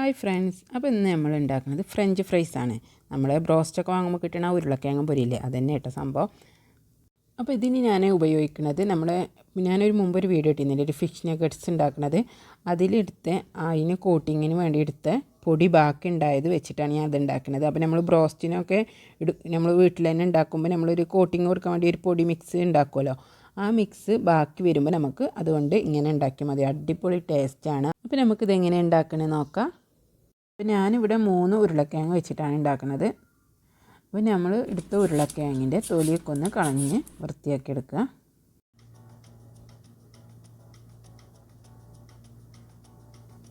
Hi friends, അപ്പോൾ ഇന്ന് നമ്മൾ ഉണ്ടാക്കുന്നത് ഫ്രഞ്ച് ഫ്രൈസ് ആണ്. നമ്മൾ ബ്രോസ്റ്റൊക്കെ വാങ്ങുമ്പോൾ കിട്ടുന്ന ഉരുളക്കിഴങ്ങ് പൊരിയില്ലേ, അതന്നെ കേട്ടോ സംഭവം. അപ്പോൾ ഇതിന് ഞാൻ ഉപയോഗിക്കുന്നത് ഞാനൊരു മുമ്പൊരു വീഡിയോ ഇട്ടിരുന്നില്ല, ഒരു ഫിഷ് നഗറ്റ്സ് ഉണ്ടാക്കുന്നത്. അതിലെടുത്ത് അതിന് കോട്ടിങ്ങിന് വേണ്ടി എടുത്ത പൊടി ബാക്കി ഉണ്ടായത് വെച്ചിട്ടാണ് ഞാൻ അത് ഉണ്ടാക്കുന്നത്. അപ്പോൾ നമ്മൾ ബ്രോസ്റ്റിനൊക്കെ നമ്മൾ വീട്ടിൽ തന്നെ ഉണ്ടാക്കുമ്പോൾ നമ്മളൊരു കോട്ടിങ് കൊടുക്കാൻ വേണ്ടി ഒരു പൊടി മിക്സ് ഉണ്ടാക്കുമല്ലോ, ആ മിക്സ് ബാക്കി വരുമ്പോൾ നമുക്ക് അതുകൊണ്ട് ഇങ്ങനെ ഉണ്ടാക്കിയാൽ മതി. അടിപൊളി ടേസ്റ്റാണ്. അപ്പോൾ നമുക്കിത് എങ്ങനെ ഉണ്ടാക്കണമെന്ന് നോക്കാം. അപ്പോൾ ഞാനിവിടെ 3 ഉരുളക്കിഴങ്ങ് വെച്ചിട്ടാണ് ഉണ്ടാക്കുന്നത്. അപ്പോൾ നമ്മൾ എടുത്ത ഉരുളക്കിഴങ്ങിൻ്റെ തൊലിയൊക്കെ ഒന്ന് കളഞ്ഞ് വൃത്തിയാക്കി എടുക്കുക.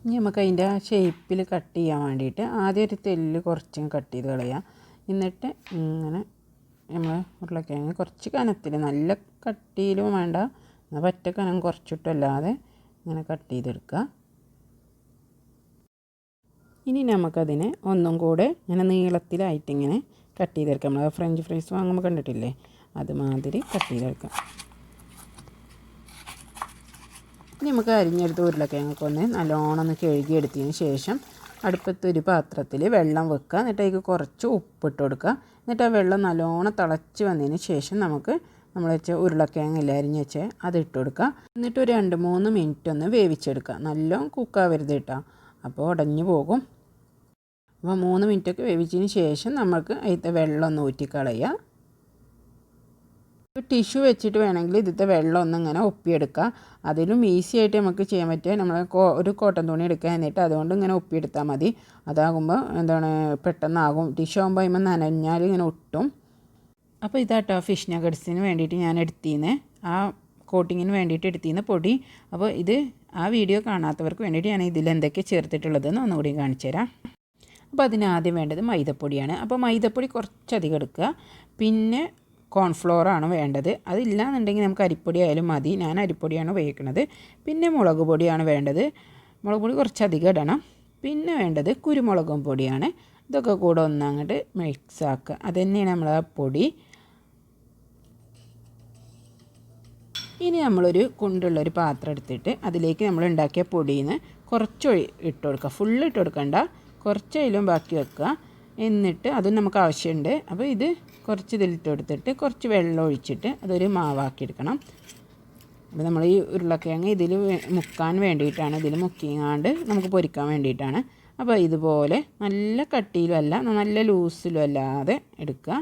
ഇനി നമുക്ക് അതിൻ്റെ ആ ഷേപ്പിൽ കട്ട് ചെയ്യാൻ വേണ്ടിയിട്ട് ആദ്യം ഒരു തെല്ല് കുറച്ചും കട്ട് ചെയ്ത് കളയാം. എന്നിട്ട് ഇങ്ങനെ നമ്മൾ ഉരുളക്കിഴങ്ങ് കുറച്ച് കനത്തിൽ, നല്ല കട്ടിയിലും വേണ്ട, എന്നാൽ പറ്റ കനം കുറച്ചിട്ടല്ലാതെ ഇങ്ങനെ കട്ട് ചെയ്തെടുക്കുക. ഇനി നമുക്കതിനെ ഒന്നും കൂടെ ഇങ്ങനെ നീളത്തിലായിട്ടിങ്ങനെ കട്ട് ചെയ്തെടുക്കാം. നമ്മൾ ഫ്രഞ്ച് ഫ്രൈസ് വാങ്ങുമ്പോൾ കണ്ടിട്ടില്ലേ, അതുമാതിരി കട്ട് ചെയ്തെടുക്കാം. ഇനി നമുക്ക് അരിഞ്ഞെടുത്ത് ഉരുളക്കിഴങ്ങൊക്കെ ഒന്ന് നല്ലോണം ഒന്ന് കഴുകിയെടുത്തതിന് ശേഷം അടുപ്പത്തൊരു പാത്രത്തിൽ വെള്ളം വെക്കുക. എന്നിട്ട് അതിലേക്ക് കുറച്ച് ഉപ്പിട്ട് കൊടുക്കുക. എന്നിട്ട് ആ വെള്ളം നല്ലോണം തിളച്ച് വന്നതിന് ശേഷം നമ്മൾ വെച്ച ഉരുളക്കിഴങ്ങ് അരിഞ്ഞ് വെച്ച് അതിട്ട് കൊടുക്കുക. എന്നിട്ട് ഒരു 2-3 മിനിറ്റ് ഒന്ന് വേവിച്ചെടുക്കുക. നല്ലോണം കുക്കാവരുത് കേട്ടോ, അപ്പോൾ ഉടഞ്ഞു പോകും. അപ്പോൾ 3 മിനിറ്റൊക്കെ വേവിച്ചതിന് ശേഷം നമുക്ക് അതിലത്തെ വെള്ളം ഒന്ന് ഊറ്റിക്കളയുക. ടിഷ്യൂ വെച്ചിട്ട് വേണമെങ്കിൽ ഇതിലത്തെ വെള്ളം ഒന്ന് ഇങ്ങനെ ഒപ്പിയെടുക്കുക. അതിലും ഈസി ആയിട്ട് നമുക്ക് ചെയ്യാൻ പറ്റുക, നമ്മൾ ഒരു കോട്ടൺ തുണി എടുക്കുക, എന്നിട്ട് അതുകൊണ്ട് ഇങ്ങനെ ഒപ്പിയെടുത്താൽ മതി. അതാകുമ്പോൾ പെട്ടെന്നാകും. ടിഷ്യൂ ആകുമ്പോൾ അതിന്മേൽ നനഞ്ഞാൽ ഇങ്ങനെ ഒട്ടും. അപ്പോൾ ഇതാട്ടോ ഫിഷ് നഗറ്റ്സിന് വേണ്ടിയിട്ട് ഞാൻ എടുത്തിരുന്നത്, ആ കോട്ടിങ്ങിന് വേണ്ടിയിട്ട് എടുത്തിരുന്ന പൊടി. അപ്പോൾ ഇത് ആ വീഡിയോ കാണാത്തവർക്ക് വേണ്ടിയിട്ട് ഞാൻ ഇതിലെന്തൊക്കെ ചേർത്തിട്ടുള്ളതെന്ന് ഒന്നുകൂടി കാണിച്ചു തരാം. അപ്പോൾ അതിനാദ്യം വേണ്ടത് മൈദപ്പൊടിയാണ്. അപ്പോൾ മൈദപ്പൊടി കുറച്ചധികം എടുക്കുക. പിന്നെ കോൺഫ്ലോറാണ് വേണ്ടത്. അതില്ല എന്നുണ്ടെങ്കിൽ നമുക്ക് അരിപ്പൊടി ആയാലും മതി. ഞാൻ അരിപ്പൊടിയാണ് ഉപയോഗിക്കുന്നത്. പിന്നെ മുളക് പൊടിയാണ് വേണ്ടത്. മുളക് പൊടി കുറച്ചധികം ഇടണം. പിന്നെ വേണ്ടത് കുരുമുളകും പൊടിയാണ്. ഇതൊക്കെ കൂടെ ഒന്നങ്ങോട്ട് മിക്സ് ആക്കുക. അതുതന്നെയാണ് നമ്മൾ ആ പൊടി. ഇനി നമ്മളൊരു കുണ്ടുള്ളൊരു പാത്രം എടുത്തിട്ട് അതിലേക്ക് നമ്മൾ ഉണ്ടാക്കിയ പൊടിയിൽ നിന്ന് കുറച്ച് ഇട്ട് കൊടുക്കുക. ഫുള്ള് ഇട്ട് കൊടുക്കണ്ട, കുറച്ചതിലും ബാക്കി വെക്കുക. എന്നിട്ട് അതും നമുക്ക് ആവശ്യമുണ്ട്. അപ്പോൾ ഇത് കുറച്ച് ഇതിലിട്ട് കൊടുത്തിട്ട് കുറച്ച് വെള്ളം ഒഴിച്ചിട്ട് അതൊരു മാവാക്കി എടുക്കണം. അപ്പോൾ നമ്മൾ ഈ ഉരുളക്കിഴങ്ങ് ഇതിൽ മുക്കാൻ വേണ്ടിയിട്ടാണ്, ഇതിൽ മുക്കിങ്ങാണ്ട് നമുക്ക് പൊരിക്കാൻ വേണ്ടിയിട്ടാണ്. അപ്പോൾ ഇതുപോലെ നല്ല കട്ടിയിലും അല്ല നല്ല ലൂസിലും അല്ലാതെ എടുക്കുക.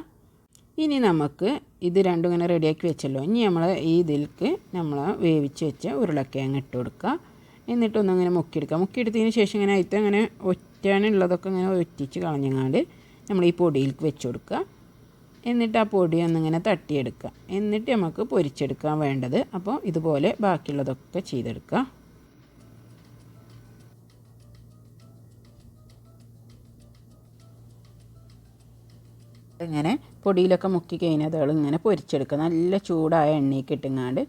ഇനി നമുക്ക് ഇത് രണ്ടും ഇങ്ങനെ റെഡിയാക്കി വെച്ചല്ലോ. ഇനി നമ്മൾ ഈ ഇതിലേക്ക് നമ്മൾ വേവിച്ച് വെച്ച ഉരുളക്കിഴങ്ങ് ഇട്ട് കൊടുക്കുക. എന്നിട്ടൊന്നിങ്ങനെ മുക്കിയെടുക്കുക. മുക്കിയെടുത്തതിന് ശേഷം ഇങ്ങനെ അതിൽ അങ്ങനെ ഒറ്റാനുള്ളതൊക്കെ ഇങ്ങനെ ഒറ്റിച്ച് കളഞ്ഞങ്ങാണ്ട് നമ്മൾ ഈ പൊടിയിലേക്ക് വെച്ച് കൊടുക്കുക. എന്നിട്ട് ആ പൊടി ഒന്നിങ്ങനെ തട്ടിയെടുക്കുക. എന്നിട്ട് നമുക്ക് പൊരിച്ചെടുക്കാൻ വേണ്ടത്. അപ്പോൾ ഇതുപോലെ ബാക്കിയുള്ളതൊക്കെ ചെയ്തെടുക്കുക. ഇങ്ങനെ പൊടിയിലൊക്കെ മുക്കി കഴിഞ്ഞതുകൾ ഇങ്ങനെ പൊരിച്ചെടുക്കുക. നല്ല ചൂടായ എണ്ണയ്ക്ക് ഇട്ടുങ്ങാണ്ട്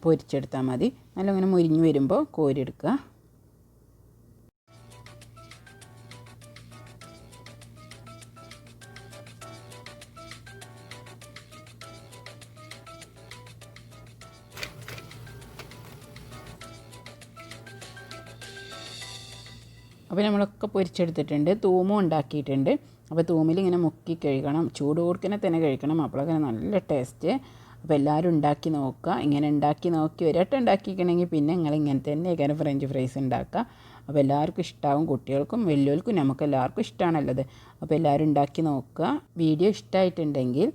പൊരിച്ചെടുത്താൽ മതി. നല്ല ഇങ്ങനെ മുരിഞ്ഞ് വരുമ്പോൾ കോരിയെടുക്കുക. അപ്പോൾ നമ്മളൊക്കെ പൊരിച്ചെടുത്തിട്ടുണ്ട്. തൂമും ഉണ്ടാക്കിയിട്ടുണ്ട്. അപ്പോൾ തൂമിൽ ഇങ്ങനെ മുക്കി കഴിക്കണം, ചൂട് കൊടുക്കനെ തന്നെ കഴിക്കണം. അപ്പോഴൊക്കെ നല്ല ടേസ്റ്റ്. അപ്പോൾ എല്ലാവരും ഉണ്ടാക്കി നോക്കുക. ഇങ്ങനെ ഉണ്ടാക്കി നോക്കി ഒരട്ടം ഉണ്ടാക്കിക്കണമെങ്കിൽ പിന്നെ നിങ്ങൾ ഇങ്ങനെ തന്നെ ഇങ്ങനെ ഫ്രഞ്ച് ഫ്രൈസ് ഉണ്ടാക്കുക. അപ്പോൾ എല്ലാവർക്കും ഇഷ്ടമാവും, കുട്ടികൾക്കും വലിയവർക്കും നമുക്ക് എല്ലാവർക്കും ഇഷ്ടമാണല്ലത്. അപ്പോൾ എല്ലാവരും ഉണ്ടാക്കി നോക്കുക. വീഡിയോ ഇഷ്ടമായിട്ടുണ്ടെങ്കിൽ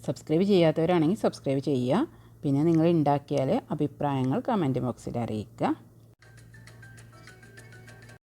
സബ്സ്ക്രൈബ് ചെയ്യാത്തവരാണെങ്കിൽ സബ്സ്ക്രൈബ് ചെയ്യുക. പിന്നെ നിങ്ങൾ ഉണ്ടാക്കിയാൽ അഭിപ്രായങ്ങൾ കമൻറ്റ് ബോക്സിൽ അറിയിക്കുക.